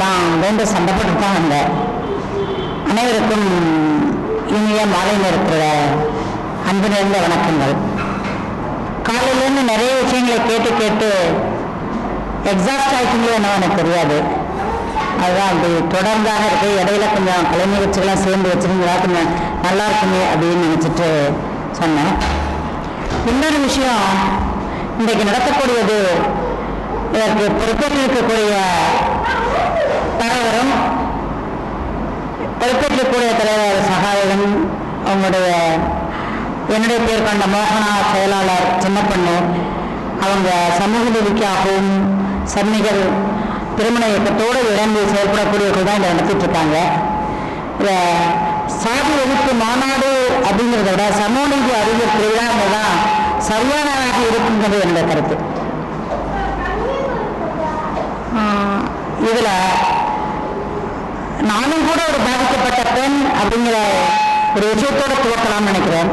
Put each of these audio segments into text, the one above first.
நான் வேண்டு சண்டை போட்டு தான் வந்தேன். அனைவருக்கும் இனிய மாலை நேரத்தில் அன்பு நிறைந்த வணக்கங்கள். காலையிலேருந்து நிறைய விஷயங்களை கேட்டு கேட்டு எக்ஸாஸ்ட் ஆகிட்டீங்களோ என்ன எனக்கு தெரியாது. அதுதான் அப்படி தொடர்ந்தாக இருக்கு. இடையில கொஞ்சம் கலை நிகழ்ச்சிகள்லாம் சேர்ந்து வச்சுருந்தா கொஞ்சம் நல்லா இருக்குமே அப்படின்னு நினச்சிட்டு சொன்னேன். இன்னொரு விஷயம், இன்றைக்கு நடத்தக்கூடியது இதற்கு பொறுப்பேற்றிருக்கக்கூடிய தலைவரும் பொறுப்பேற்றக்கூடிய தலைவர் சகாயம் அவங்களுடைய என்னுடைய பேர் கொண்ட மோகனா செயலாளர் சின்னப்பண்ணு அவங்க சமூக நீதிக்காகவும் சன்னிகள் திருமண இயக்கத்தோடு இறந்து செயல்படக்கூடியவர்கள் தான் இதை நடத்திட்டு இருக்காங்க. இதை சாதி ஒழிப்பு மாநாடு அப்படிங்கிறத விட சமூக நீதி அறிவியல் திருவிழா தான் சரியானதாக இருக்குங்கிறது என்னுடைய கருத்து. இதில் நானும் கூட ஒரு பாதிக்கப்பட்ட பெண் அப்படிங்கிற ஒரு விஷயத்தோடு துவக்கலாம்னு நினைக்கிறேன்.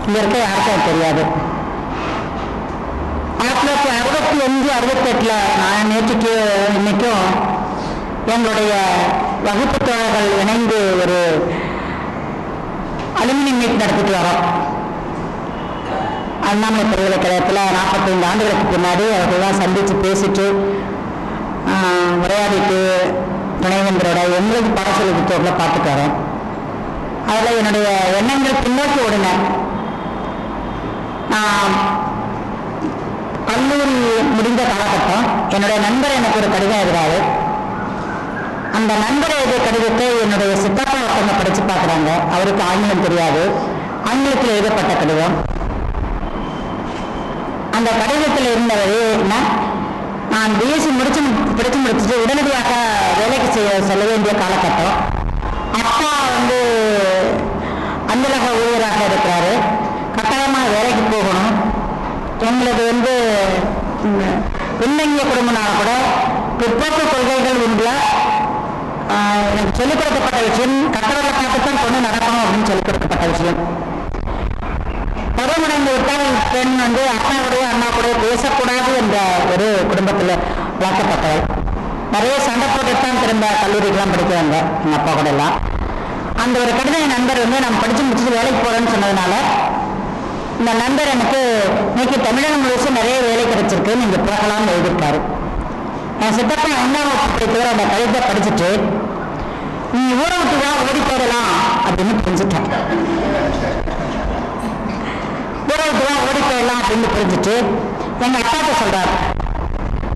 இங்கே இருக்க யாருக்கும் தெரியாது. 1965, 68 நான் நேற்றுக்கு இன்னைக்கும் எங்களுடைய வகுப்பு தோழர்கள் இணைந்து ஒரு அலுமினி மீட் நடத்திட்டு வரோம். அண்ணாமலை பல்கலைக்கழகத்தில் 45 ஆண்டுகளுக்கு பின்னாடி அவர்கள்லாம் சந்தித்து பேசிட்டு உரையாடிட்டு துணைவேந்தரோட எங்களுக்கு பாடசாலை புத்தகத்தில் பார்த்துட்டு வரோம். அதில் என்னுடைய எண்ணங்கள் பின்னோக்கி ஓடினேன். நான் கல்லூரி முடிந்த காலகட்டம் என்னுடைய நண்பர் எனக்கு ஒரு கடிதம் எழுதுறாரு. அந்த நண்பர் எழுதிய கடிதத்தை என்னுடைய சித்தப்பா ஒருத்தவங்க படித்து பார்க்குறாங்க. அவருக்கு ஆங்கிலம் தெரியாது. ஆங்கிலத்தில் எழுதப்பட்ட கடிதம். அந்த கடிதத்தில் இருந்தது என்ன, நான் பிஎஸ்சி படித்து முடிச்சுட்டு உடனடியாக வேலைக்கு செல்ல வேண்டிய காலகட்டம். அப்பா அஞ்சலக ஊழியராக இருக்கிறாரு. கட்டாயமாக வேலைக்கு போகணும். எங்களுக்கு பின்னங்கிய குடும்பம்னால கூட பிற்போக்கு கொள்கைகள் உள்ள எனக்கு சொல்லிக் கொடுக்கப்பட்ட விஷயம் கட்டளை பார்த்துத்தான் கொண்டு நடக்கணும் அப்படின்னு சொல்லிக் கொடுக்கப்பட்ட விஷயம். பருவமடைந்து விட்டால் பெண் அப்பாவுடைய அண்ணா கூட பேசக்கூடாது என்ற ஒரு குடும்பத்தில் வளர்க்கப்பட்டவள். நிறைய சண்டை போட்டுத்தான் திரும்ப கல்லூரிக்கெல்லாம் படிக்கிறாங்க எங்கள் அப்பா கூட எல்லாம். அந்த ஒரு கடிதம் என் நண்பர் நான் படித்து முடிச்சுட்டு வேலைக்கு போகிறேன்னு சொன்னதுனால இந்த நண்பர் எனக்கு இன்னைக்கு தமிழகம் முழுசும் நிறைய வேலை கிடைச்சிருக்கு, நீங்கள் போகலாம்னு எழுதியிருக்காரு. என் சித்தப்பா 5ஆம் வகுப்பு படிக்கிற அந்த கடிதத்தை படிச்சுட்டு நீ ஊரை விட்டு வா, ஓடி போயிடலாம் அப்படின்னு புரிஞ்சுட்டேன். ஊரை விட்டு வா, ஓடி போயிடலாம் அப்படின்னு புரிஞ்சுட்டு எங்கள் அப்பாட்ட சொல்கிறார்,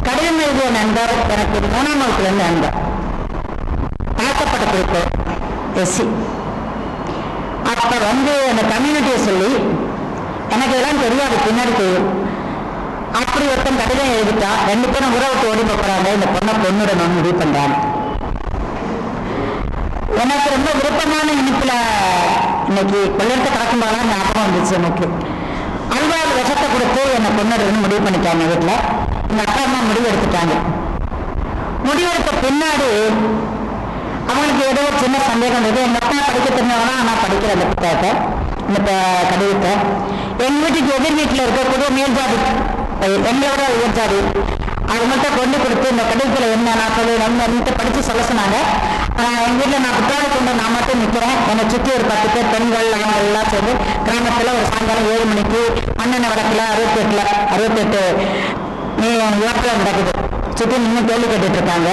கடிதம் எழுதிய நண்பர் எனக்கு 3ஆம் வகுப்புலேருந்து நண்பர், தாழ்த்தப்பட்ட குறிப்பு எஸ்சி. அப்போ அந்த கம்யூனிட்டியை சொல்லி எனக்கு இதெல்லாம் தெரியாது, பின்னாடி தெரியும். அப்படி ஒருத்தன் கடிதம் எழுதிட்டா 2 பேரும் ஊரை விட்டு ஓடி போகிறாங்க, இந்த பொண்ணை பொண்ணுடணும்னு முடிவு பண்ணுறாங்க. எனக்கு ரொம்ப விருப்பமான இனிப்பில் இன்னைக்கு கொள்ளையத்தை கலக்கும்போதெல்லாம் ஞாபகம் வந்துச்சு. எனக்கு அல்வாறு விஷத்தை கொடுத்து என்னை பொண்ணுடணும்னு முடிவு பண்ணிட்டாங்க வீட்டில். எங்கள் அப்பா அம்மா முடிவு எடுத்துட்டாங்க. முடிவெடுத்த பின்னாடி அவங்களுக்கு ஏதோ ஒரு சின்ன சந்தேகம் இருந்தது. எங்கள் அப்பா படிக்க தெரிஞ்சவனா நான் படிக்கிற அந்த புத்தகத்தை இந்த கடிதத்தை எங்கள் வீட்டுக்கு எதிர் வீட்டில் இருக்கக்கூடிய மேல்ஜாதி எங்களோட உயர்ஜாதி அது மட்டும் கொண்டு கொடுத்து இந்த கடிதத்தில் என்ன நான் சொல்லி நம்ம படித்து சொல்ல சொன்னாங்க. எங்கள் வீட்டில் நான் புத்தகம் கொண்டு நான் மட்டும் நிற்கிறேன். என்னை சுற்றி ஒரு 10 பேர் பெண்கள் ஆண்கள் எல்லாம் சேர்ந்து கிராமத்தில் ஒரு சாயங்காலம் 7 மணிக்கு மண்ணெண்ணெய் வடக்கில் 68 விளக்கம் நடக்குது. சுற்றி நின்று கேள்வி கேட்டுட்டு இருக்காங்க.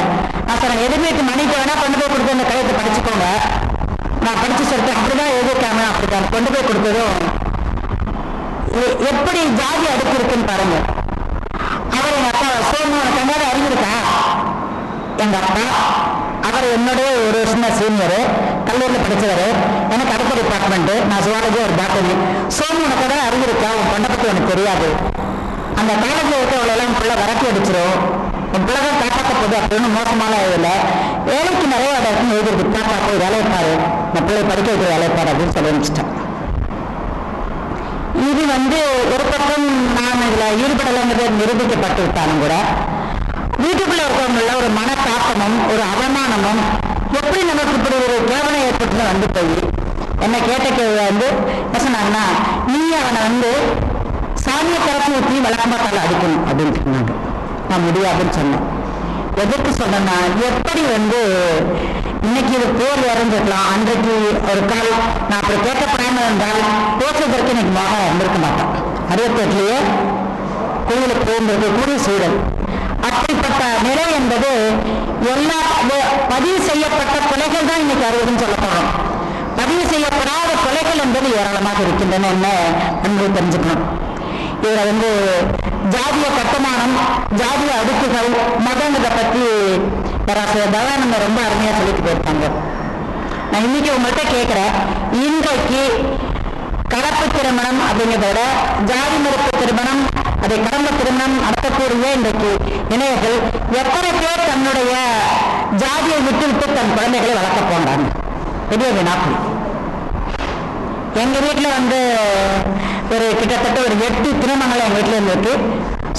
நான் சொன்னேன், எதிர் வீட்டு மணிக்கு வேணா கொண்டு போய் கொடுத்து அந்த கடிதத்தை படிச்சுக்கோங்க. நான் படிச்சு சொல்லிட்டேன், அப்படிதான் எழுதியிருக்காங்க. அப்படித்தான் கொண்டு போய் கொடுத்ததும் எப்படி ஜாதி அடுக்கு இருக்குன்னு பாருங்க. அவர் எங்க அப்பா சோமு கண்ணாடி அறிஞ்சிருக்கா. எங்க அப்பா அவர் என்னுடைய ஒரு வருஷம் சீனியரு, கல்லூரியில் படித்தவர். எனக்கு அடுத்த டிபார்ட்மெண்ட், நான் சுவாலஜி ஒரு பாட்டனி. சோமு உனக்கு தான் அறிஞ்சிருக்கா, உன் பொண்ணை பற்றி எனக்கு தெரியாது. அந்த காலேஜில் இருக்கவங்களெல்லாம் உன் பிள்ளை விரட்டி அடிச்சிடும், உன் பிள்ளை தான் காப்பாற்ற போகுது அப்படின்னு மோசமான இதில் வேலைக்கு நிறைய இடத்துல எழுதிருக்கு. பாப்பா போய் வேலைப்பாரு, இந்த பிள்ளை படிக்க வைக்கிற வேலைப்பாரு அப்படின்னு சொல்லி அனுப்பிச்சிட்டேன். இது ஒரு பக்கம் நான் இதில் ஈடுபடலைங்கிறது நிரூபிக்கப்பட்டு விட்டாலும் கூட வீட்டுக்குள்ள இருக்கவங்கள ஒரு மனத்தாக்கமும் ஒரு அவமானமும் எப்படி நமக்கு இப்படி ஒரு கேவனை ஏற்பட்டு போய் என்ன கேட்ட கேள்வி என்ன சொன்னாங்கன்னா, நீ அவனை சாமியை கரைச்சி ஊற்றி விளக்கம்பாட்டால் அடிக்கணும் அப்படின்னு சொன்னாங்க. நான் முடியாதுன்னு சொன்னேன். எதற்கு சொன்னா, எப்படி இன்னைக்கு இது போர் இறந்துக்கலாம், அன்றைக்கு ஒரு கால் நான் அப்படி கேட்கப்படாமல் என்றால் பேசுவதற்கு இன்னைக்கு மோகம் இருந்திருக்க மாட்டேன். 68லயே கோயிலுக்கு போயிருக்கக்கூடிய சூழல். அப்படிப்பட்ட நிலை என்பது எல்லா பதிவு செய்யப்பட்ட கொலைகள் தான் இன்னைக்கு 60ன்னு சொல்ல போறோம். பதிவு செய்யப்படாத கொலைகள் என்பது ஏராளமாக இருக்கின்றன. என்ன நன்கு தெரிஞ்சுக்கணும். இதுல ஜாதிய கட்டுமானம், ஜாதிய அடுக்குகள், மதம் இதை பற்றி பேராசிரியர் தயானந்த ரொம்ப அருமையா சொல்லிட்டு போயிருக்காங்க. நான் இன்னைக்கு உங்கள்கிட்ட கேட்கிறேன், இன்றைக்கு கலப்பு திருமணம் அப்படிங்கிறத விட ஜாதி மறுப்பு திருமணம், அதை கடந்த திருமணம் நடத்தக்கூடிய இன்றைக்கு இளைஞர்கள் எத்தனை பேர் தன்னுடைய ஜாதியை விட்டு தன் குழந்தைகளை வளர்க்க போன்றாங்க? பெரிய வினாக்கள். எங்க வீட்டுல ஒரு கிட்டத்தட்ட ஒரு 8 திருமணங்கள் எங்க வீட்டுல இருந்துருக்கு.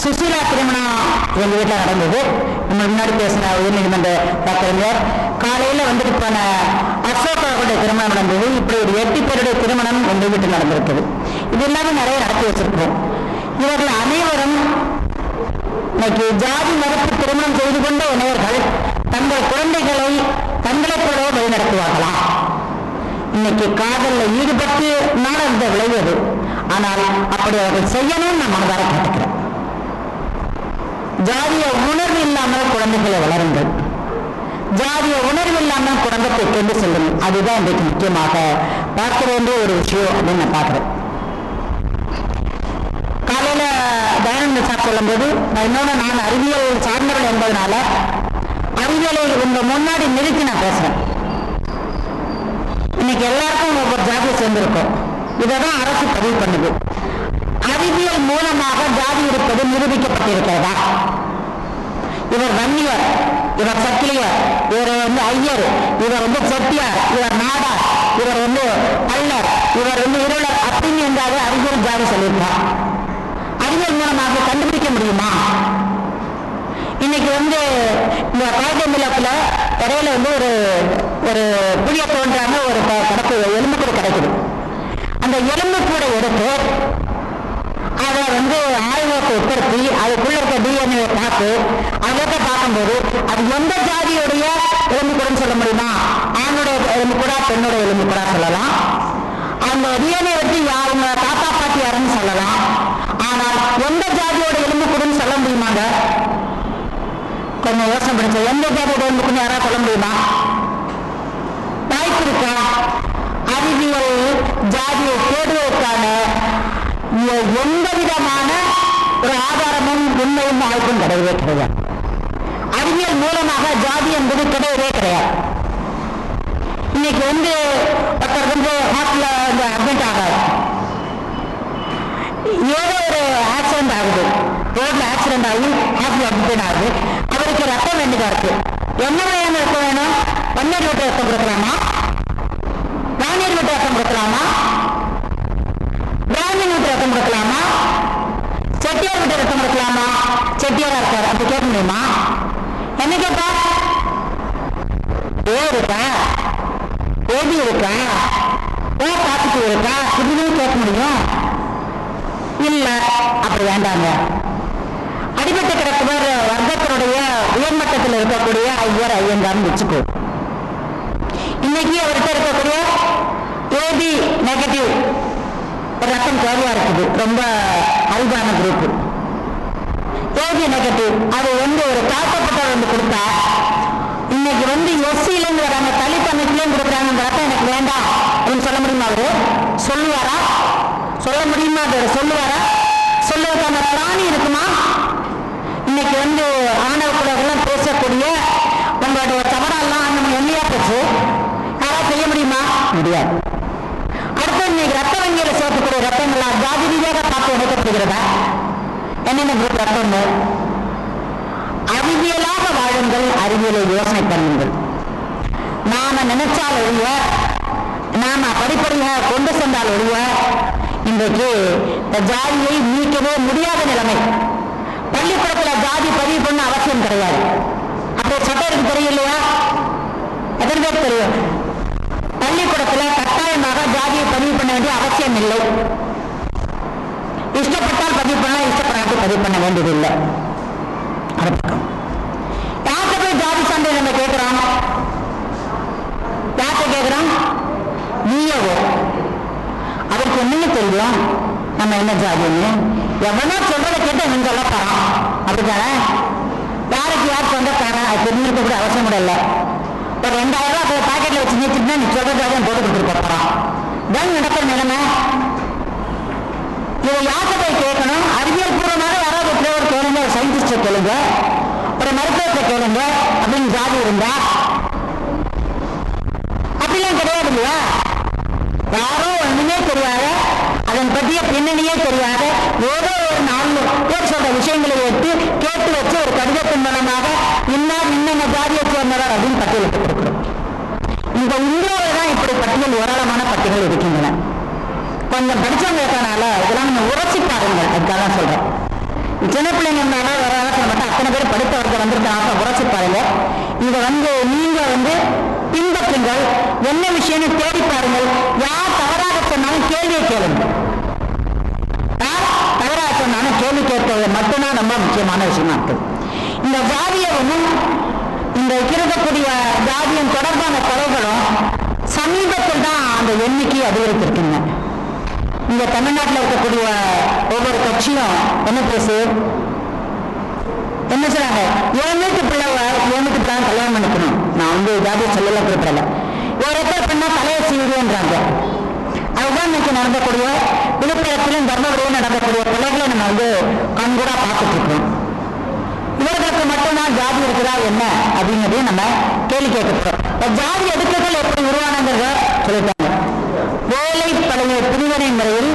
சுசீலா திருமணம் எங்க வீட்டுல நடந்தது. நம்ம முன்னாடி பேசின உயர்நீதிமன்ற வழக்கறிஞர் காலையில போன அசோகாவுடைய திருமணம் நடந்தது. இப்படி ஒரு 8 பேருடைய திருமணம் எங்க வீட்டில் நடந்திருக்குது. இது எல்லாமே நிறைய நடத்தி வச்சிருக்கோம். இவர்கள் அனைவரும் இன்னைக்கு ஜாதி மறுப்பு திருமணம் செய்து கொண்ட இளைஞர்கள் தங்கள் குழந்தைகளை தங்களை போலவே வழிநடத்துவார்களா? இன்னைக்கு காதல்ல ஈடுபட்டு நாளந்த விளைவது. ஆனால் அப்படி அவர்கள் செய்யணும்னு நான் மனதார கேட்டுக்கிறேன். ஜாதிய உணர்வு இல்லாமல் குழந்தைகளை வளருங்கள். ஜாதிய உணர்வு இல்லாமல் குடும்பத்தை கொண்டு செல்லுங்கள். அதுதான் இன்றைக்கு முக்கியமாக பார்க்க வேண்டிய ஒரு விஷயம் அப்படின்னு நான் பார்க்கிறேன். காலையில தயானந்த சார் சொல்லும் போது இன்னொன்று, நான் அறிவியல் சார்ந்தவர்கள் என்பதனால அறிவியலை உங்க முன்னாடி நிறுத்தி நான் பேசுறேன். இன்னைக்கு எல்லாருக்கும் ஒவ்வொரு ஜாதியை சேர்ந்திருக்கும். இதைதான் அரசு பதிவு பண்ணுது. அறிவியல் மூலமாக ஜாதி இருப்பது நிரூபிக்கப்பட்டிருக்கிறதா? இவர் வன்னியர், இவர் சக்கிலியர், இவர் ஐயர், இவர் செட்டியார், இவர் நாடார், இவர் பல்லர், இவர் இருளர் அப்படின்னு என்றாலே அறிவியல் ஜாதி சொல்லியிருக்கார். அறிவியல் மூலமாக கண்டுபிடிக்க முடியுமா? இன்னைக்கு இந்த காய்கறில இடையில ஒரு புளிய தோன்றாங்க, ஒரு கடப்பு எலும்பு கூட கிடைக்குது. அந்த எலும்பு கூட எடுத்து அதை ஆய்வுக்கு உட்படுத்தி அதுக்குள்ள இருக்க டிஎன்ஏ பார்த்து அதை பார்க்கும்போது அது எந்த ஜாதியுடைய எலும்பு கூடன்னு சொல்ல முடியுமா? ஆணுடைய எலும்பு கூட, பெண்ணுடைய எலும்பு கூட சொல்லலாம். அந்த டிஎன்ஏ வச்சு அவங்க தாத்தா பாட்டி யாருன்னு சொல்லலாம். ஆனால் எந்த ஜாதியோட எலும்பு கூடன்னு சொல்ல முடியுமாங்க? கொஞ்சம் யோசனை படிச்ச எந்த ஜாதியோட எலும்பு கூட யாராவது சொல்ல முடியுமா? வாய்ப்பு இருக்கா? அறிவியல் ஜாதியை தேடுவதற்கான எந்த விதமான ஒரு ஆதாரமும் உண்மையும் வாய்ப்பும் கிடையவே கிடையாது. அறிவியல் மூலமாக ஜாதி என்பது கிடையவே கிடையாது. இன்னைக்கு ஒருத்தர் ஹாஸ்பிட்டல் அட்மிட் ஆகாது, ஏதோ ஒரு ஆக்சிடென்ட் ஆகுது, ரோட்ல ஆக்சிடென்ட் ஆகி ஹாஸ்பிட்டல் அட்மிட் ஆகுது. அவருக்கு ரத்தம் வேண்டியதா இருக்கு. என்ன வகையான ரத்தம் வேணும்? பன்னீர் வீட்டு ரத்தம் கொடுக்கலாமா? ராணியர் வீட்டு ரத்தம் கொடுக்கலாமா? பிராமின் வீட்டு ரத்தம் கொடுக்கலாமா? செட்டியார் வீட்டு ரத்தம் கொடுக்கலாமா? செட்டியாரா இருக்காரு, அப்படி கேட்க முடியுமா? என்ன கேட்டா? ஏ இருக்கா, ஏபி இருக்கா, ஓ பாசிட்டிவ் இருக்கா, இப்படின்னு கேட்க முடியும்? இல்ல, அப்படி வேண்டாங்க. அடிபட்டு கிடக்குவர் வர்க்கத்தினுடைய உயர்மட்டத்தில் இருக்கக்கூடிய ஐயர் ஐயங்கார்னு வச்சுக்கோ. இன்னைக்கு அவர்கிட்ட இருக்கக்கூடிய ஏபி நெகட்டிவ் ரத்தம் தேவையா இருக்குது, ரொம்ப அரிதான குரூப். ஏபி நெகட்டிவ் அது ஒரு தாக்கப்பட்டவர் கொடுத்தா, இன்னைக்கு எஸ்சியிலேருந்து வராங்க, தலித் அமைப்புலேயும் கொடுக்குறாங்க, இந்த ரத்தம் எனக்கு வேண்டாம் அப்படின்னு சொல்ல முடியுமா? அவரு சொல்லுவாரா? சொல்ல முடியுமா? அவர் சொல்லுவாரா? சொல்லுவதற்கான பிராணி இருக்குமா? இன்னைக்கு ஆணவ குலகெல்லாம் பேசக்கூடிய உங்களுடைய தவறெல்லாம் நம்ம எண்ணியா போச்சு, யாராவது செய்ய முடியுமா? முடியாது. அடுத்து இன்னைக்கு ரத்த வங்கியில சேர்க்கக்கூடிய ரத்தங்கள்லாம் ஜாதி ரீதியாக பார்த்து இணைக்கப்படுகிறதா? என்னென்ன குரூப் ரத்தம்? அறிவியலாக வாழுங்கள், அறிவியலை யோசனை பண்ணுங்கள். நாம நினைச்சால் ஒழிய, நாம படிப்படியாக கொண்டு சென்றால் ஒழிய இன்றைக்கு இந்த ஜாதியை நீக்கவே முடியாத நிலைமை. பள்ளிக்கூடத்தில் ஜாதி பதிவு பண்ண அவசியம் கிடையாது. அப்படி சட்டருக்கு தெரியும் இல்லையா? எத்தனை பேர் தெரியும்? பள்ளிக்கூடத்தில் கட்டாயமாக ஜாதியை பதிவு பண்ண வேண்டிய அவசியம் இல்லை. இஷ்டப்பட்டால் பதிவு பண்ண, இஷ்டப்படாமல் பதிவு பண்ண வேண்டியதில்லை. யார்கிட்ட போய் நம்ம கேட்கிறோம், யார்கிட்ட கேட்கிறோம்? நீயவோ. அவருக்கு என்னன்னு தெரியும் நம்ம என்ன ஜாதின்னு? எவனா சொல்றதை கேட்டு என்ன சொல்ல போறான்? அப்படித்தானே? யாருக்கு யார் சொந்தக்காரன் அது தெரிஞ்சிருக்க கூட அவசியம் கூட இல்லை. ஒரு 2000 ரூபாய் பாக்கெட்ல வச்சு நீச்சுன்னா நீ சொல்ற ஜாதியம் போட்டு கொடுத்துட்டு போறான். தான் நடக்கிற நிலைமை. இதை யார்கிட்ட போய் கேட்கணும்? அறிவியல் பூர்வமாக யாராவது ஒரு கேளுங்க, ஒரு சயின்டிஸ்ட கேளுங்க, ஒரு மருத்துவத்தை கேளுங்க. அப்படின்னு ஜாதி இருந்தா அப்படிலாம் கிடையாது இல்லையா? யாரோ ஒண்ணுமே தெரியாத, அதன் பற்றிய பின்னணியே தெரியாத, ஏதோ ஒரு நாள் பேர் சொல்ற விஷயங்களை எடுத்து கேட்டு வச்சு ஒரு கடிதத்தின் மூலமாக இன்னார் இன்னென்ன ஜாதியை சேர்ந்தவர் அப்படின்னு பட்டியலிட்டு கொடுக்கிறோம். இந்த இந்தியாவில் தான் இப்படி பட்டியல் ஏராளமான பட்டியல் இருக்கின்றன. கொஞ்சம் படிச்சவங்களுக்கானால இதெல்லாம் நீங்க உரைச்சி பாருங்கள். அதுக்காக தான் சொல்றேன். சின்ன பிள்ளைங்க இருந்தாலும் வர மட்டும் அத்தனை பேர் படித்தவர்கள் வந்திருக்காங்க, உரைச்சி பாருங்க. இதை நீங்க பின்பற்றுங்கள். என்ன விஷயம்னு தேடி பாருங்கள். யார் தவறாக சொன்னாலும் கேள்வியை கேளுங்க. யார் தவறாக சொன்னாலும் கேள்வி கேட்பது மட்டும்தான் ரொம்ப முக்கியமான விஷயமா இருக்கு. இந்த ஜாதியமும் இந்த இருக்கக்கூடிய ஜாதியம் தொடர்பான கொலைகளும் சமீபத்தில் தான் அந்த எண்ணிக்கை அதிகரித்திருக்குங்க. இங்க தமிழ்நாட்டில் இருக்கக்கூடிய ஒவ்வொரு கட்சியும் என்ன பேசு, என்ன சொல்றாங்க? என் வீட்டு பிள்ளை கல்யாணம் பண்ணிக்கணும். நான் ஜாதியை சொல்லல குறிப்பிடல. ஒரு பேர் பண்ணா தலையை சீவுன்றாங்க. அதுதான் இன்னைக்கு நடந்தக்கூடிய விழுப்புரத்திலும் தர்மபுரியும் நடக்கக்கூடிய கொலைகளை நம்ம கண்கூடா பார்த்துட்டு இருக்கோம். இவர்களுக்கு மட்டும்தான் ஜாதி இருக்குதா என்ன அப்படிங்கிறதையும் நம்ம கேள்வி கேட்கிறோம். ஜாதி அடுக்குகள் எப்படி உருவானங்கிறத சொல்லிட்டாங்க. வேலை பழைய பிரிவினை முறையில்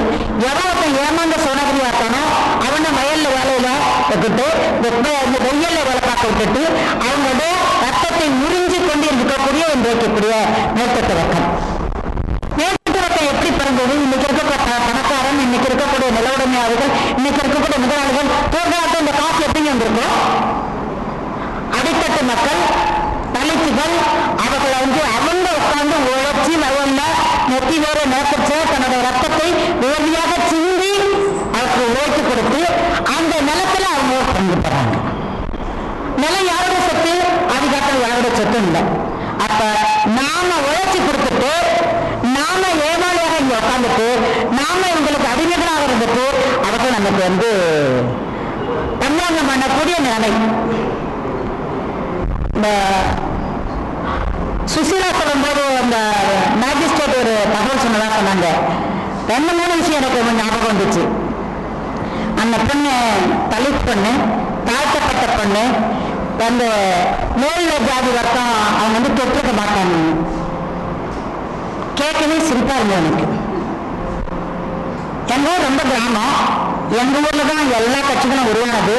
எவ்வளவு ஏமாந்த சோனகிரியாத்தானோ அவனை வயல்ல வேலையில விட்டுட்டு வெயில்ல வேலை பார்க்க விட்டுட்டு அவங்களுடைய ரத்தத்தை உறிஞ்சி கொண்டு இருக்கக்கூடிய என்று வைக்கக்கூடிய மேற்கட்டு வக்கம். மேற்கட்டு வக்கம் எப்படி பிறந்தது? இன்னைக்கு இருக்கக்கூடிய பணக்காரன், இன்னைக்கு இருக்கக்கூடிய நில உடைமையாளர்கள், இன்னைக்கு இருக்கக்கூடிய முதலாளிகள் போராட்ட இந்த காசு எப்படி வந்திருக்கும்? அடித்தட்டு மக்கள், தலித்துகள், அவர்களை அவங்க உட்கார்ந்து உழைச்சி வயல்ல நெத்தி வேற நேர்த்து தன்னுடைய ரத்தத்தை வேதியாக சிந்தி அவருக்கு உழைத்து கொடுத்து அந்த நிலத்துல அவங்க பங்கு பெறாங்க. நிலம் யாரோட சொத்து? அதிகாரத்தில் யாரோட சொத்து இல்லை. அப்ப நாம உழைச்சி கொடுத்துட்டு நாம ஏமாளியாக இங்க உட்காந்துட்டு நாம இவங்களுக்கு அடிமைகளாக இருந்துட்டு அவர்கள் நமக்கு பஞ்சாங்கம் பண்ணக்கூடிய நிலைமை. இந்த சுசீலா சொல்லும் போது அந்த மேஜிஸ்ட்ரேட் ஒரு தகவல் சொன்னதா சொன்னாங்க. 2-3 விஷயம் எனக்கு கொஞ்சம் ஞாபகம் வந்துச்சு. அந்த பொண்ணு தலித் பொண்ணு, தாழ்த்தப்பட்ட பொண்ணு, அந்த மேல ஜாதி வர்க்கம் அவங்க தொற்றுக்க மாட்டாங்க. கேட்கவே சிரிப்பா இருந்தது எனக்கு. எங்க ஊர் ரொம்ப கிராமம். எங்க ஊர்ல தான் எல்லா கட்சிகளும் உருவானது.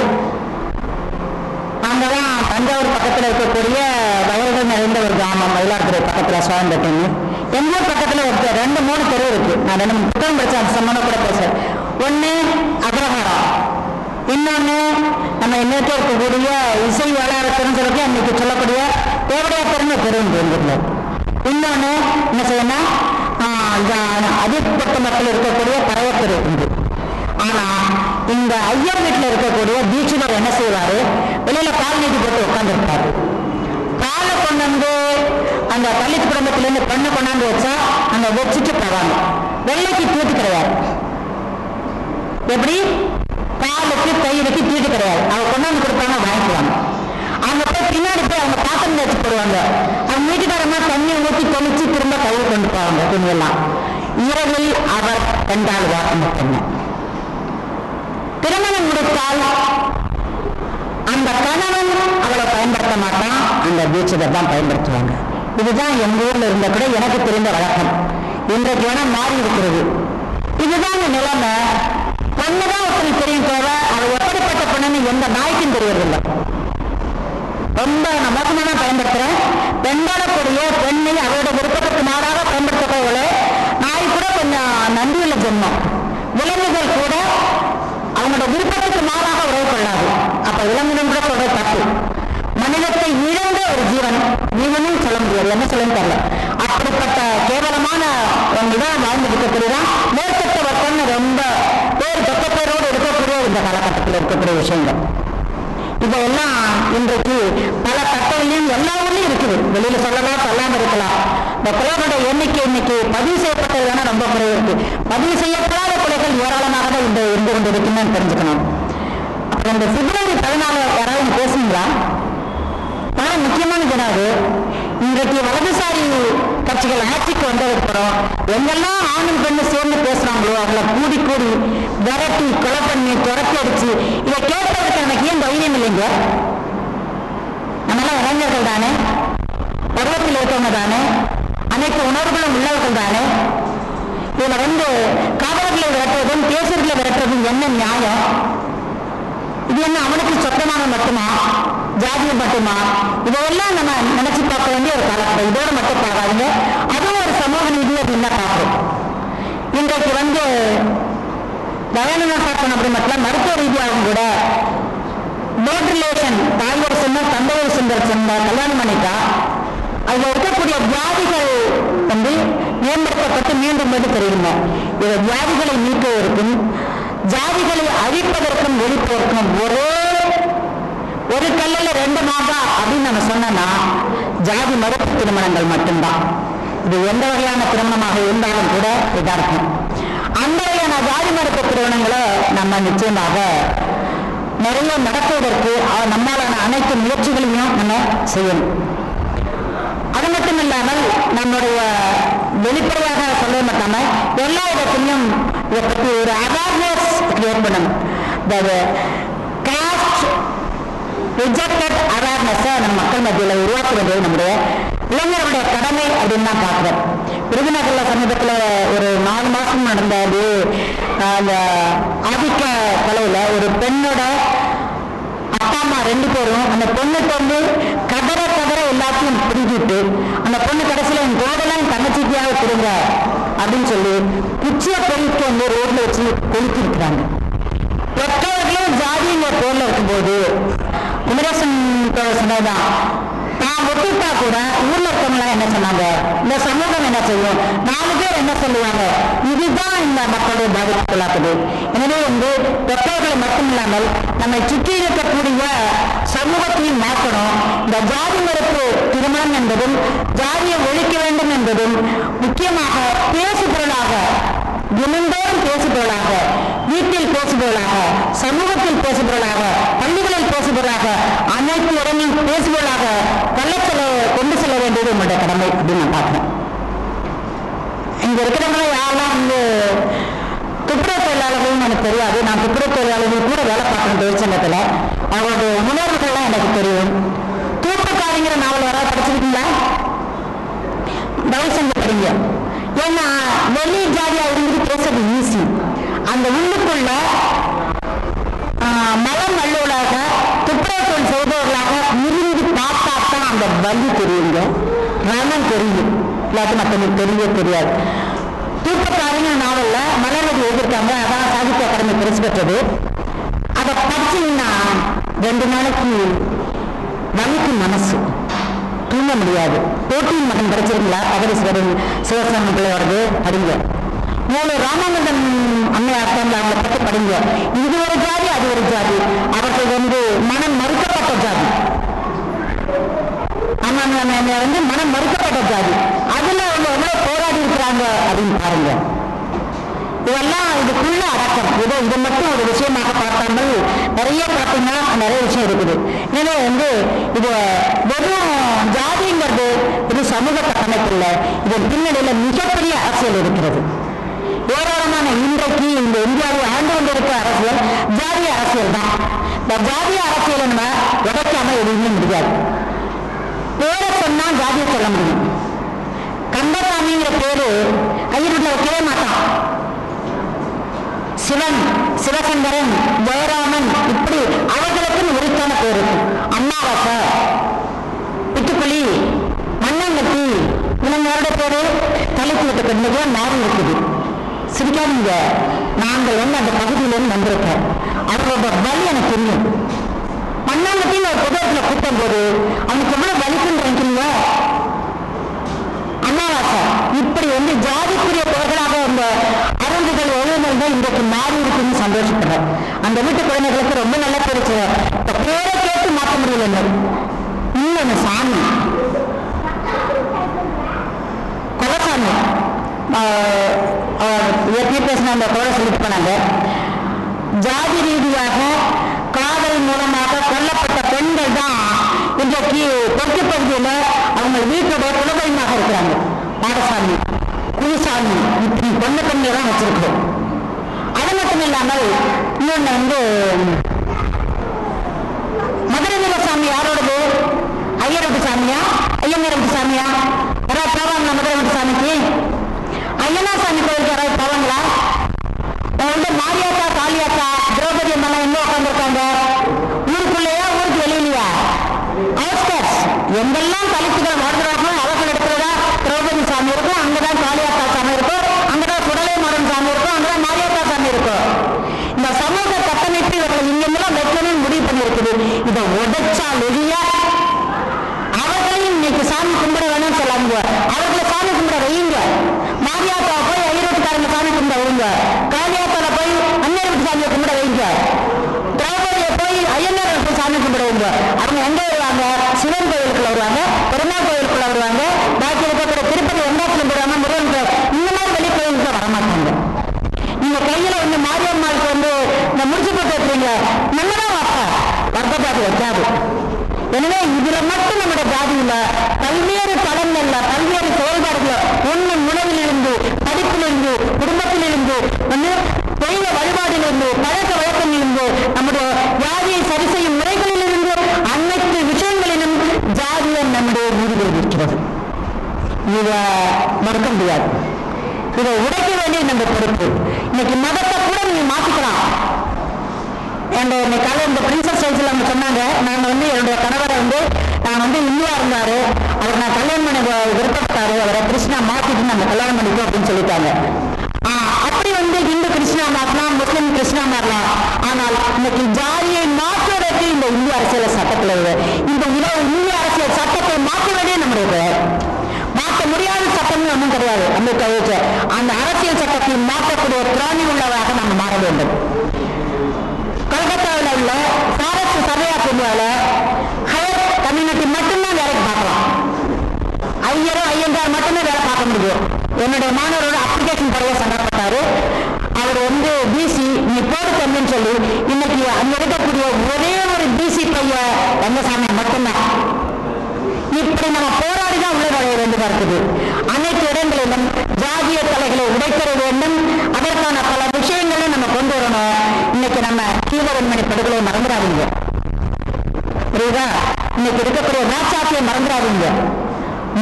அங்கதான் தஞ்சாவூர் பக்கத்துல இருக்கக்கூடிய வயல்கள் நிறைந்த ஒரு கிராமம். மயிலாடுதுறை பக்கத்துல சோழம்பேட்டைன்னு. எங்க ஊர் பக்கத்துல ஒரு 2-3 தெரு இருக்கு. நான் 2 புத்தகம் படிச்சேன், அந்த சம்பந்தம் கூட பேசுறேன். ஒண்ணு அக்ரஹாரம், இன்னொன்னு நம்ம இன்னைக்கு இருக்கக்கூடிய இசை வேளாளர்னு சொல்லி அன்னைக்கு சொல்லக்கூடிய தேவடையாத்தர்னு தெரு உண்டு. இன்னொன்னு என்ன செய்யணும், அதிகப்பட்ட மக்கள் இருக்கக்கூடிய பறவைத்தெரு உண்டு. ஆனா இந்த ஐயர் வீட்டுல இருக்கக்கூடிய தீட்சிதர் என்ன செய்வாரு? வெளியில கால் நீட்டி போட்டு உட்கார்ந்துருப்பாரு. காலை கொண்டு அந்த தலித் குடும்பத்திலிருந்து பெண்ணை கொண்டாந்து வச்சா அங்க வச்சுட்டு போவாங்க. வெள்ளைக்கு தீட்டு கிடையாது. எப்படி? காலுக்கு கையிலுக்கு தீட்டு கிடையாது. அவங்க கொண்டாந்து கொடுப்பாங்க, வாங்கிக்குவாங்க. அங்க போய் பின்னாடி போய் அவங்க பாத்திரம் வச்சு போடுவாங்க. அவங்க வீட்டுக்காரமா தண்ணி ஊற்றி தொழிச்சு திரும்ப கையில் கொண்டு போவாங்க துணியெல்லாம். இரவில் அவர் கண்டாளுவார் அந்த பெண்ணை. திருமணம் முடித்தால் அந்த கணவன் அவளை பயன்படுத்த மாட்டான், அந்த தீட்சிதர் தான் பயன்படுத்துவாங்க. இதுதான் எங்க ஊர்ல இருந்த கூட எனக்கு தெரிந்த வழக்கம். இன்றைக்கு வேணா மாறி இருக்கிறது. இதுதான் நிலைமை. பொண்ணுதான் ஒருத்தருக்கு தெரியும் தேவை. அவள் எப்படிப்பட்ட பொண்ணுன்னு எந்த நாய்க்கும் தெரியறதில்லை. ரொம்ப மோசமான பயன்படுத்துறேன். பெண்பாடக்கூடிய பெண்ணை அவரோட விருப்பத்துக்கு மாறாக பயன்படுத்தக்கூடிய நாய் கூட கொஞ்சம் நன்றியுள்ள ஜென்மம். விலங்குகள் கூட அவங்களோட விருப்பத்துக்கு மாறாக உறவு கொள்ளாது. அப்ப விலங்குகளும் கூட சொல்ற தப்பு. மனிதத்தை இழந்த ஒரு ஜீவன் ஜீவனும் சொல்ல முடியாது, என்ன சொல்ல தெரியல. அப்படிப்பட்ட கேவலமான இடம் வாழ்ந்து இருக்கக்கூடியதான் மேற்கட்ட வர்க்கம் ரொம்ப பேர் தொட்ட பேரோடு இருக்கக்கூடிய இந்த காலகட்டத்தில் இருக்கக்கூடிய விஷயங்கள். இதெல்லாம் இன்றைக்கு பல தட்டவிலையும் எல்லா ஊர்லயும் இருக்குது. வெளியில சொல்லலாம், சொல்லாம இருக்கலாம். இந்த கொலைகளுடைய எண்ணிக்கை இன்னைக்கு பதிவு செய்யப்பட்டது தானே ரொம்ப குறைவு இருக்கு. பதிவு செய்யப்படாத கொலைகள் ஏராளமாக தான் இந்த இருந்து கொண்டு இருக்குன்னு தெரிஞ்சுக்கணும். அப்புறம் இந்த பிப்ரவரி 14 யாராவது பேசுங்களா? ஆனால் முக்கியமான தினம் அது. இன்றைக்கு வலதுசாரி கட்சிகள் ஆட்சிக்கு வந்ததுக்கப்புறம் எங்கெல்லாம் ஆணும் பெண்ணு சேர்ந்து பேசுறாங்களோ அவளை கூடி கூடி விரட்டி கொலை பண்ணி துரத்தி அடிச்சு இதை கேட்பதற்கு எனக்கு ஏன் தைரியம் இல்லைங்க? நம்மளாம் இளைஞர்கள் தானே, பருவத்தில் இருக்கவங்க தானே, அனைத்து உணர்வுகளும் உள்ளவர்கள் தானே. இதுல காதலர்களை விரட்டுவதும் பேசுறதுல விரட்டுவதும் என்ன நியாயம்? இது என்ன அவனுக்கு சொந்தமான மட்டுமா, ஜாதியம் மட்டுமா? இதையெல்லாம் நம்ம நினைச்சு பார்க்க வேண்டிய ஒரு காலகட்டம். இதோட மட்டும் பார்க்காதுங்க, அதுவும் ஒரு சமூக நீதி அப்படின்னு பார்க்கிறோம். இன்றைக்கு தயானந்தா சாசனம் அப்படி மட்டும் மருத்துவ ரீதியாகவும் கூட பிளட் ரிலேஷன், தாயோர் சொன்ன தந்தையோர் சொந்த கல்யாணம் பண்ணிட்டா அதுல இருக்கக்கூடிய வியாதிகள் மேம்படுத்தப்பட்டு மீண்டும் மீண்டும் தெரியுங்க. இதை வியாதிகளை நீக்குவதற்கும் ஜாதிகளை அழிப்பதற்கும் ஒழிப்பதற்கும் ஒரு கல்லில் 2 மாதா அப்படின்னு நம்ம சொன்னா ஜாதி மறுப்பு திருமணங்கள் மட்டும்தான். இது எந்த வகையான திருமணமாக இருந்தாலும் கூட இதா இருக்கும். அந்த வகையான ஜாதி மறுப்பு திருமணங்களை நம்ம நிச்சயமாக நிறைய நடத்துவதற்கு நம்மளான அனைத்து முயற்சிகளையும் நம்ம செய்யணும். அது மட்டும் இல்லாமல் நம்முடைய வெளிப்படையாக சொல்ல மாட்டாம எல்லா இடத்திலையும் இதை பற்றி ஒரு அவேர்னஸ் கிரியேட் பண்ணணும். காஸ்ட் ரிஜெக்டட் அவேர்னஸை நம்ம மக்கள் மத்தியில் உருவாக்குவது நம்முடைய இளைஞர்களுடைய கடமை அப்படின்னு தான் பார்க்கிறோம். விருதுநகர்ல சமீபத்தில் ஒரு 4 மாசம் நடந்த அந்த ஆதிக்க கலையில ஒரு பெண்ணோட அப்பா அம்மா 2 பேரும் அந்த பொண்ணுக்கு கதற எல்லாத்தையும் புரிஞ்சுட்டு அந்த பொண்ணு கடைசியில என் கோடெல்லாம் என் தங்கச்சிக்காக கொடுங்க அப்படின்னு சொல்லி குச்சிய பொருட்கள் ரோட்ல வச்சு கொளுத்தி இருக்கிறாங்க. பெற்றவர்களும் ஜாதிங்கிற பேர்ல இருக்கும்போது குமரேசன் சொன்னதுதான் நான் ஒத்துட்டா கூட ஊர்ல இருக்கவங்களா என்ன சொன்னாங்க, இந்த சமூகம் என்ன செய்யும், 4 பேர் என்ன சொல்லுவாங்க, இதுதான் இந்த மக்களுடைய பாதிப்புக்குள்ளாக்குது. எனவே பெற்றோர்களை மட்டுமில்லாமல் நம்மை சுற்றி இருக்கக்கூடிய சமூகத்தையும் மாற்றணும். இந்த ஜாதி மறுப்பு திருமணம் என்பதும் ஜாதியை ஒழிக்க வேண்டும் என்பதும் முக்கியமாக பேசுபொருளாக, தினந்தோறும் பேசுபொருளாக, வீட்டில் பேசுபொருளாக, சமூகத்தில் பேசுபொருளாக, பள்ளிகளில் பேசுபொருளாக, அனைத்து இடங்களில் பேசுபொருளாக கொண்டு செல்ல வேண்டியது உங்களுடைய கடமை அப்படின்னு நான் பார்க்கிறேன். இங்க இருக்கிறவங்க யாரெல்லாம் துப்புரவு தொழிலாளர்கள் எனக்கு தெரியாது. நான் துப்புரவு தொழிலாளர்கள் கூட வேலை பார்க்கணும் தொழிற்சங்கத்துல. அவங்களுடைய உணர்வுகள்லாம் எனக்கு தெரியும். தூப்புக்காரிங்கிற நாவல் யாராவது படிச்சிருக்கீங்களா? தயவு செஞ்சு படிங்க. ஏன்னா வெளி ஜாதியா இருந்து பேசுறது ஈஸி. அந்த உள்ளுக்குள்ள மலம் நல்லூடாக துப்புரவு தொழில் செய்பவர்களாக இருந்து பார்த்தாத்தான் அந்த வலி தெரியுங்க, ரணம் தெரியும். இல்லாட்டி மற்றவங்களுக்கு தெரியவே தெரியாது. தூக்கக்காரங்க நாவல்ல மலர்வதி எழுதியிருக்காங்க. அதான் சாகித்ய அகாடமி பரிசு பெற்றது. அதை படிச்சீங்கன்னா 2 நாளைக்கு வலிக்கும், மனசு தூங்க முடியாது. போட்டியின் மகன் படிச்சிருக்கீங்களா? பகரி சிவசாமி பிள்ளையோடது படிங்க. 3 ராமானந்தன் அம்மையார் அவங்களை பற்றி படிங்க. இது ஒரு ஜாதி, அது ஒரு ஜாதி. அவர்கள் மனம் மறுக்கப்பட்ட ஜாதி. மனம் மறுக்கப்பட்ட ஜாதி. அதுல அவங்க எவ்வளவு போராடி இருக்கிறாங்க அப்படின்னு பாருங்க. இதெல்லாம் இதுக்குள்ள அடக்கம். இது மட்டும் ஒரு விஷயமாக பார்க்காமல் நிறைய பார்த்தீங்கன்னா நிறைய விஷயம் இருக்குது. எனவே இது வெறும் ஜாதிங்கிறது இது சமூக கட்டமைப்பு இல்லை. இதன் பின்னணியில மிகப்பெரிய அரசியல் இருக்கிறது. ஏராளமான இன்றைக்கு இந்த இந்தியாவில் ஆண்டு கொண்டிருக்க அரசியல் ஜாதிய அரசியல் தான். இந்த ஜாதிய அரசியல் நம்ம உடைக்காம எதுவுமே முடியாது. பேரை சொன்னா ஜாதியை சொல்ல முடியும். கந்தசாமிங்கிற பேரு ஐயருள்ள வைக்கவே மாட்டான். சிவன், சிவசங்கரன், ஜெயராமன், இப்படி அவர்களுக்குன்னு உரித்தான பேரு. அம்மாவாசை, பிட்டுக்குழி, மண்ணங்கட்டி, இவங்களோட பேரு தலித்து விட்ட பெண்ணுக்கு மாறி இருக்குது. சிரிக்காதீங்க, நாங்கள் அந்த பகுதியிலிருந்து வந்திருக்கோம். அவரோட வலி எனக்கு தெரியும். மண்ணாங்கட்டின்னு ஒரு புதத்துல கூட்டும் போது அவனுக்கு எவ்வளவு வலிக்குன்னு நினைக்கிறீங்க? அமாவாசை இப்படி ஜாதிக்குரிய பெயர்களாக இந்த அரங்குகள் ஒழுங்குகள் தான் இன்றைக்கு மாறி இருக்குன்னு சந்தோஷப்படுறேன். அந்த வீட்டு குழந்தைகளுக்கு ரொம்ப நல்ல பேரு. பேரை கேட்டு மாற்ற முடியல. இன்னொன்னு சாமி, கொலசாமி பேசின அந்த குரலை சொல்லிட்டு போனாங்க. ஜாதி ரீதியாக காதல் மூலமாக கொல்லப்பட்ட பெண்கள் தான் இன்றைக்கு தெற்கு பகுதியில் அவங்க வீட்டோட குலதெய்வமாக இருக்கிறாங்க. பாடசாமி, குருசாமி, இப்படி பொண்ணு பெண்களை தான் வச்சிருக்கிறோம். அது மட்டும் இல்லாமல் இன்னொன்னு மதுரை வீரசாமி யாரோடது? ஐயர் வீட்டு சாமியா, ஐயங்கார் வீட்டு சாமியா? யாராவது போவாங்களா மதுரை வீட்டு சாமிக்கு? ஐயனார் சாமி கோயிலுக்கு யாராவது போவாங்களா? மாரியாத்தா, காளியாத்தா, திரௌபதி அம்மா எங்க உட்காந்துருக்காங்க? ஊருக்குள்ளேயா, ஊருக்கு வெளியிலையா? அவுட்ஸ்கர்ட்ஸ். எங்கெல்லாம் தலித்துகள் வாழ்கிறார்களோ அவர்கள் இடத்துலதா திரௌபதி சாமி இருக்கும், அங்கதான் காளியாத்தா சாமி இருக்கும், அங்கதான் சுடலை மாறன் சாமி இருக்கும், அங்கதான் மாரியாத்தா சாமி இருக்கும். இந்த சமூக கட்டமைப்பு இவர்கள் இங்கெல்லாம் வைக்கணும்னு முடிவு பண்ணியிருக்குது. இதை உடைச்சால் ஒழிய அவர்களையும் இன்னைக்கு சாமி கும்பிட வேணும்னு சொல்லாங்க. அவர்களை சாமி கும்பிட வையுங்க. மாரியாத்தா போய் ஐரோட்டுக்காரங்க சாமி கும்பிட வைங்க. காளியாத்தால போய் அண்ணன் வீட்டு சாமியை கும்பிட வைங்க. திரௌபதியை போய் ஐயனார் போய் சாமி கும்பிட வைங்க. அவங்க எங்க வருவாங்க? சிவன் கோயிலுக்குள்ள வருவாங்க, பெருமாள் கோயிலுக்குள்ள வருவாங்க, பாக்கி இருக்கக்கூடிய திருப்பதி வெங்காயத்துல போடுவாங்க, முருகன் இந்த மாதிரி வெளி கோயிலுக்கு வரமாட்டாங்க. நீங்க கையில மாரியம்மாளுக்கு இந்த முடிச்சு போட்டு வைக்கிறீங்க, நம்மதான் வாப்பா வர்க்க ஜாதி வைக்காது. எனவே இதுல மட்டும் நம்முடைய ஜாதி இல்ல, பல்வேறு தளங்கள்ல பல்வேறு செயல்பாடுகள் ஒண்ணு உணவிலிருந்து, படிப்பிலிருந்து, குடும்பத்திலிருந்து, தெய்வ வழிபாடிலிருந்து, பழக்க வழக்கங்களிலிருந்து, நம்முடைய ஜாதியை சரி செய்யும் முறைகளிலிருந்து அனைத்து விஷயங்களிலும் ஜாதியம் நம்முடைய வீடுகளில் இருக்கிறது. இதை மறுக்க முடியாது. இதை உடைக்க வேண்டியது நம்ம பொறுப்பு. இன்னைக்கு மதத்தை கூட நீங்க மாத்திக்கலாம். இன்னைக்கு இந்த பிரின்சஸ் சைஸ்ல அவங்க சொன்னாங்க, நாங்க என்னுடைய கணவரை நான் இந்தியா இருந்தாரு, அவர் நான் கல்யாணம் பண்ண விருப்பப்பட்டாரு, அவரை கிருஷ்ணா மாத்திட்டு நாங்க கல்யாணம் பண்ணிக்கோ அப்படின்னு சொல்லிட்டாங்க. அப்படி இந்து கிருஷ்ணா மாறலாம், முஸ்லிம் கிருஷ்ணா மாறலாம். ஆனால் இன்னைக்கு ஜாதியை மாற்றுவதற்கு இந்த இந்திய அரசியல் சட்டத்தில் இந்த இந்திய அரசியல் சட்டத்தை மாற்ற வேண்டிய நம்முடைய மாற்ற முடியாத சட்டம் ஒன்றும் கிடையாது. அந்த அரசியல் சட்டத்தை மாற்றக்கூடிய திராணி உள்ளவராக நாம் மாற வேண்டும். கல்கத்தாவில் உள்ள ஃபாரஸ்ட் சர்வே ஆஃப் இந்தியாவில் ஹையர் கம்யூனிட்டி மட்டும்தான் வேலைக்கு பார்க்கலாம். ஐயரும் ஐயங்கார் மட்டுமே வேலை பார்க்க முடியும். என்னுடைய மாணவரோட அப்ளிகேஷன் படைய சண்டப்பட்டாரு. அவர் பிசி நீ போடு தம்பின்னு சொல்லி இன்னைக்கு அங்க இருக்கக்கூடிய ஒரே ஒரு பிசி பைய ரங்கசாமி மட்டும்தான். இப்படி நம்ம போராடிதான் உள்ள நுழைய வேண்டியதா இருக்குது. அனைத்து இடங்களிலும் ஜாதிய தலைகளை உடைத்தர வேண்டும். அதற்கான பல விஷயங்களை நம்ம கொண்டு வரணும். இன்னைக்கு நம்ம கீழவன்மணி படுகொலை மறந்துடாதீங்க, புரியுதா? இன்னைக்கு இருக்கக்கூடிய ராட்சாத்தியை மறந்துடாதீங்க.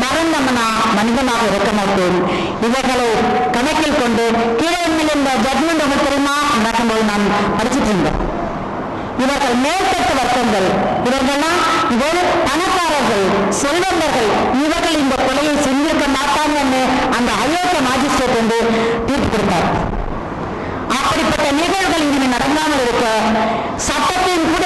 மறந்தோம்னா மனிதனாக இருக்க மாட்டோம். இவர்களை கணக்கில் கொண்டு கீழவன்மையில் இந்த ஜட்மெண்ட் உங்களுக்கு தெரியுமா நடக்கும்போது நான் படிச்சுட்டு இருந்தேன். இவர்கள் மேற்பட்ட வர்க்கங்கள், இவர்கள்லாம் பணக்காரர்கள், செல்வந்தர்கள், இவர்கள் இந்த கொலையை செஞ்சிருக்க மாட்டாங்கன்னு அந்த அயோக்கிய மாஜிஸ்ட்ரேட் தீர்ப்பு கொடுத்தார். அப்படிப்பட்ட நிகழ்வுகள் இனிமே நடந்தாமல் இருக்க சட்டத்தின் கூட